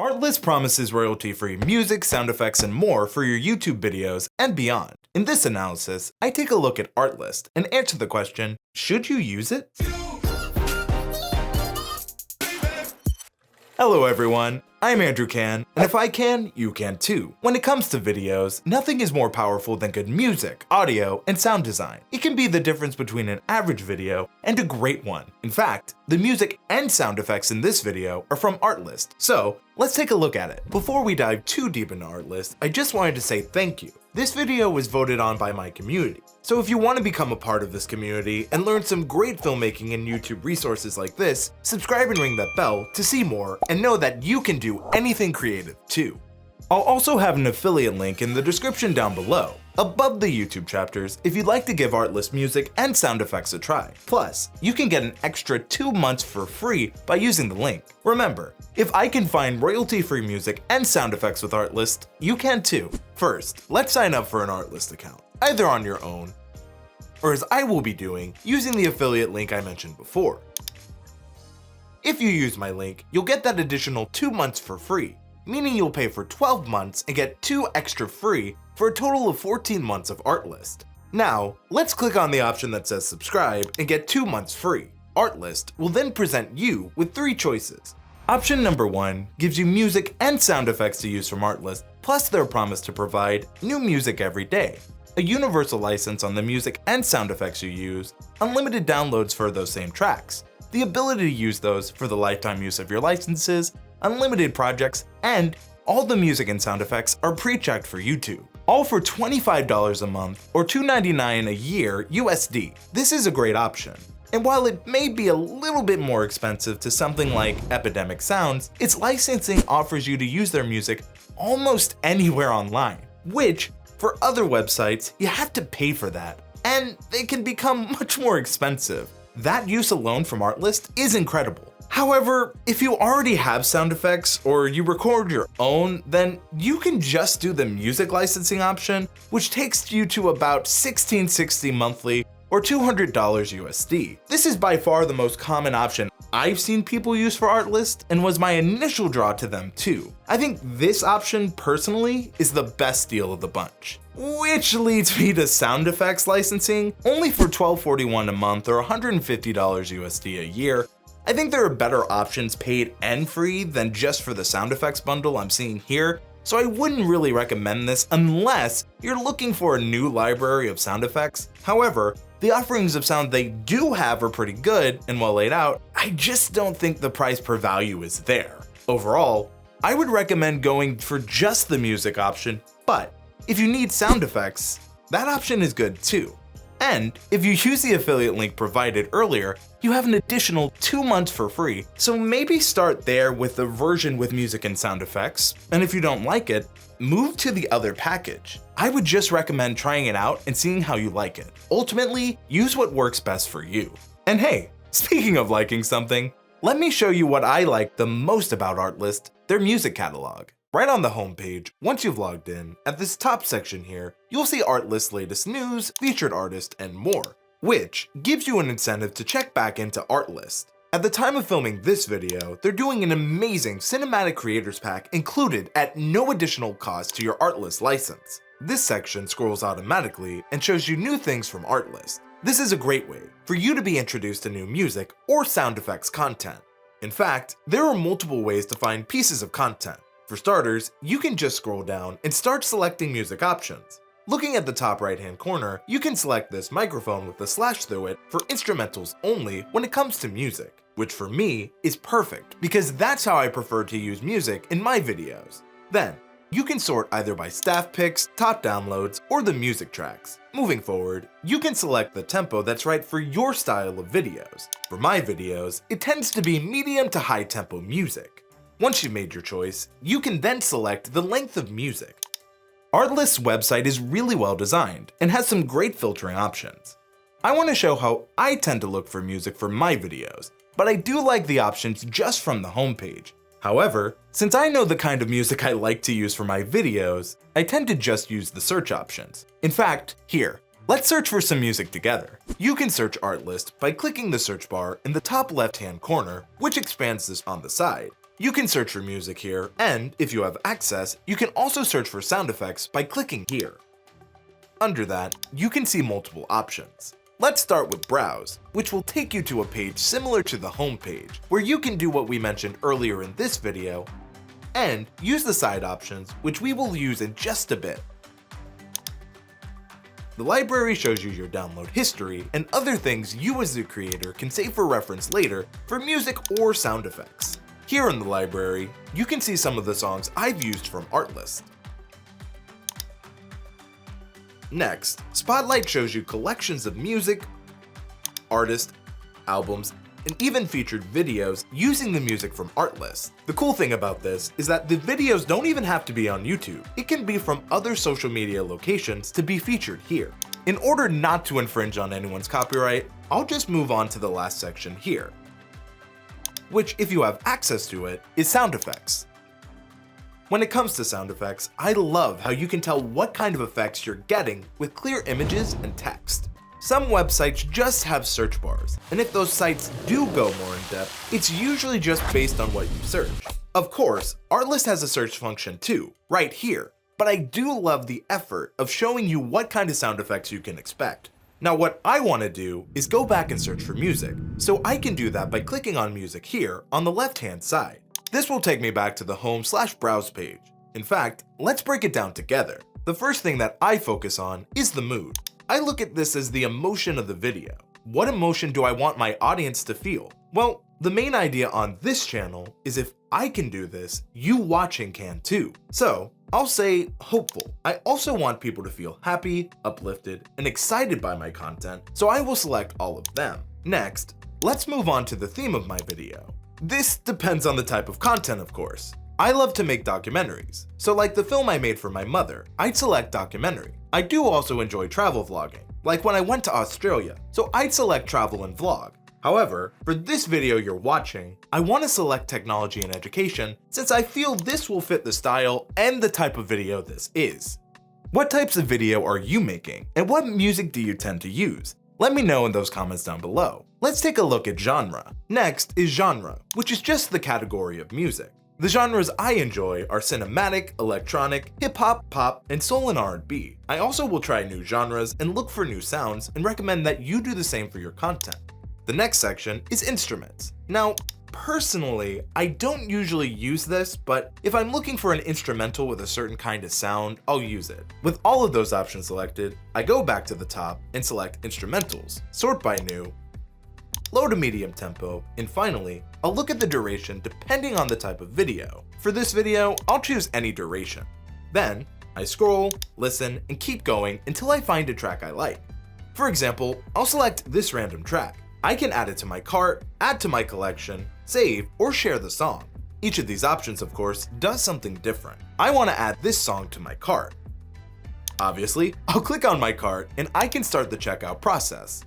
Artlist promises royalty-free music, sound effects, and more for your YouTube videos and beyond. In this analysis, I take a look at Artlist and answer the question, should you use it? Hello everyone, I'm Andrew Can, and if I can, you can too. When it comes to videos, nothing is more powerful than good music, audio, and sound design. It can be the difference between an average video and a great one. In fact, the music and sound effects in this video are from Artlist, so let's take a look at it. Before we dive too deep into Artlist, I just wanted to say thank you. This video was voted on by my community, so if you want to become a part of this community and learn some great filmmaking and YouTube resources like this, subscribe and ring that bell to see more and know that you can do anything creative too. I'll also have an affiliate link in the description down below, above the YouTube chapters, if you'd like to give Artlist music and sound effects a try. Plus, you can get an extra 2 months for free by using the link. Remember, if I can find royalty-free music and sound effects with Artlist, you can too. First, let's sign up for an Artlist account, either on your own, or as I will be doing, using the affiliate link I mentioned before. If you use my link, you'll get that additional 2 months for free, meaning you'll pay for 12 months and get 2 extra free for a total of 14 months of Artlist. Now, let's click on the option that says subscribe and get 2 months free. Artlist will then present you with 3 choices. Option number 1 gives you music and sound effects to use from Artlist, plus their promise to provide new music every day, a universal license on the music and sound effects you use, unlimited downloads for those same tracks, the ability to use those for the lifetime use of your licenses, unlimited projects, and all the music and sound effects are pre-checked for YouTube. All for $25 a month or $2.99 a year USD. This is a great option. And while it may be a little bit more expensive to something like Epidemic Sounds, its licensing offers you to use their music almost anywhere online, which for other websites, you have to pay for that, and they can become much more expensive. That use alone from Artlist is incredible. However, if you already have sound effects or you record your own, then you can just do the music licensing option, which takes you to about $16.60 monthly or $200 USD. This is by far the most common option I've seen people use for Artlist and was my initial draw to them too. I think this option personally is the best deal of the bunch. Which leads me to sound effects licensing, only for $12.41 a month or $150 USD a year. I think there are better options paid and free than just for the sound effects bundle I'm seeing here, so I wouldn't really recommend this unless you're looking for a new library of sound effects. However, the offerings of sound they do have are pretty good and well laid out. I just don't think the price per value is there. Overall, I would recommend going for just the music option, but if you need sound effects, that option is good too. And if you use the affiliate link provided earlier, you have an additional 2 months for free, so maybe start there with the version with music and sound effects, and if you don't like it, move to the other package. I would just recommend trying it out and seeing how you like it. Ultimately, use what works best for you. And hey, speaking of liking something, let me show you what I like the most about Artlist, their music catalog. Right on the homepage, once you've logged in, at this top section here, you'll see Artlist's latest news, featured artist, and more, which gives you an incentive to check back into Artlist. At the time of filming this video, they're doing an amazing cinematic creators pack included at no additional cost to your Artlist license. This section scrolls automatically and shows you new things from Artlist. This is a great way for you to be introduced to new music or sound effects content. In fact, there are multiple ways to find pieces of content. For starters, you can just scroll down and start selecting music options. Looking at the top right hand corner, you can select this microphone with the slash through it for instrumentals only when it comes to music, which for me is perfect because that's how I prefer to use music in my videos. Then, you can sort either by staff picks, top downloads, or the music tracks. Moving forward, you can select the tempo that's right for your style of videos. For my videos, it tends to be medium to high tempo music. Once you've made your choice, you can then select the length of music. Artlist's website is really well designed and has some great filtering options. I want to show how I tend to look for music for my videos, but I do like the options just from the homepage. However, since I know the kind of music I like to use for my videos, I tend to just use the search options. In fact, here, let's search for some music together. You can search Artlist by clicking the search bar in the top left-hand corner, which expands this on the side. You can search for music here, and if you have access, you can also search for sound effects by clicking here. Under that, you can see multiple options. Let's start with Browse, which will take you to a page similar to the home page, where you can do what we mentioned earlier in this video, and use the side options, which we will use in just a bit. The library shows you your download history and other things you as the creator can save for reference later for music or sound effects. Here in the library, you can see some of the songs I've used from Artlist. Next, Spotlight shows you collections of music, artists, albums, and even featured videos using the music from Artlist. The cool thing about this is that the videos don't even have to be on YouTube. It can be from other social media locations to be featured here. In order not to infringe on anyone's copyright, I'll just move on to the last section here, which, if you have access to it, is sound effects. When it comes to sound effects, I love how you can tell what kind of effects you're getting with clear images and text. Some websites just have search bars, and if those sites do go more in depth, it's usually just based on what you search. Of course, Artlist has a search function too, right here, but I do love the effort of showing you what kind of sound effects you can expect. Now what I want to do is go back and search for music, so I can do that by clicking on music here on the left-hand side. This will take me back to the home/browse page. In fact, let's break it down together. The first thing that I focus on is the mood. I look at this as the emotion of the video. What emotion do I want my audience to feel? Well, the main idea on this channel is if I can do this, you watching can too. So I'll say hopeful. I also want people to feel happy, uplifted, and excited by my content, so I will select all of them. Next, let's move on to the theme of my video. This depends on the type of content, of course. I love to make documentaries, so like the film I made for my mother, I'd select documentary. I do also enjoy travel vlogging, like when I went to Australia, so I'd select travel and vlog. However, for this video you're watching, I want to select technology and education since I feel this will fit the style and the type of video this is. What types of video are you making, and what music do you tend to use? Let me know in those comments down below. Let's take a look at genre. Next is genre, which is just the category of music. The genres I enjoy are cinematic, electronic, hip-hop, pop, and soul and R&B. I also will try new genres and look for new sounds and recommend that you do the same for your content. The next section is instruments. Now, personally, I don't usually use this, but if I'm looking for an instrumental with a certain kind of sound, I'll use it. With all of those options selected, I go back to the top and select instrumentals, sort by new, low to medium tempo, and finally, I'll look at the duration depending on the type of video. For this video, I'll choose any duration. Then, I scroll, listen, and keep going until I find a track I like. For example, I'll select this random track. I can add it to my cart, add to my collection, save, or share the song. Each of these options, of course, does something different. I want to add this song to my cart. Obviously, I'll click on my cart and I can start the checkout process.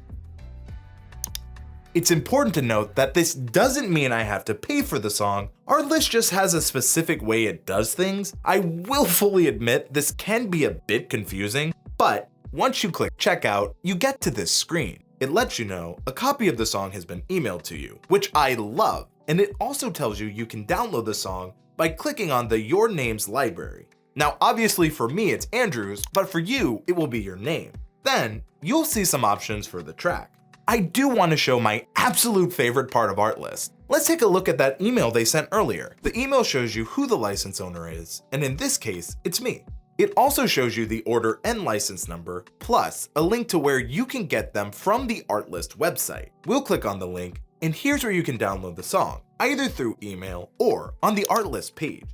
It's important to note that this doesn't mean I have to pay for the song. Artlist just has a specific way it does things. I will fully admit this can be a bit confusing, but once you click checkout, you get to this screen. It lets you know a copy of the song has been emailed to you, which I love, and it also tells you you can download the song by clicking on the Your Names library. Now obviously for me it's Andrew's, but for you it will be your name. Then you'll see some options for the track. I do want to show my absolute favorite part of Artlist. Let's take a look at that email they sent earlier. The email shows you who the license owner is, and in this case, it's me. It also shows you the order and license number, plus a link to where you can get them from the Artlist website. We'll click on the link, and here's where you can download the song, either through email or on the Artlist page.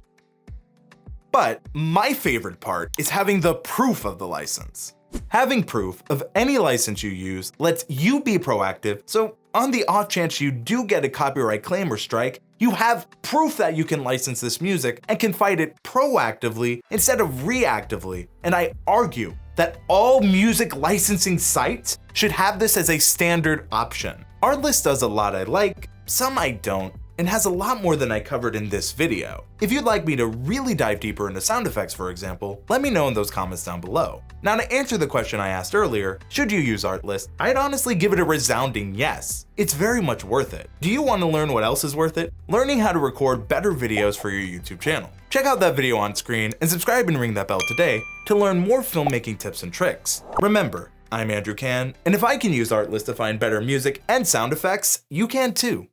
But my favorite part is having the proof of the license. Having proof of any license you use lets you be proactive, so on the off chance you do get a copyright claim or strike, you have proof that you can license this music and can fight it proactively instead of reactively. And I argue that all music licensing sites should have this as a standard option. Artlist does a lot I like, some I don't, and has a lot more than I covered in this video. If you'd like me to really dive deeper into sound effects, for example, let me know in those comments down below. Now, to answer the question I asked earlier, should you use Artlist? I'd honestly give it a resounding yes. It's very much worth it. Do you want to learn what else is worth it? Learning how to record better videos for your YouTube channel. Check out that video on screen and subscribe and ring that bell today to learn more filmmaking tips and tricks. Remember, I'm Andrew Can, and if I can use Artlist to find better music and sound effects, you can too.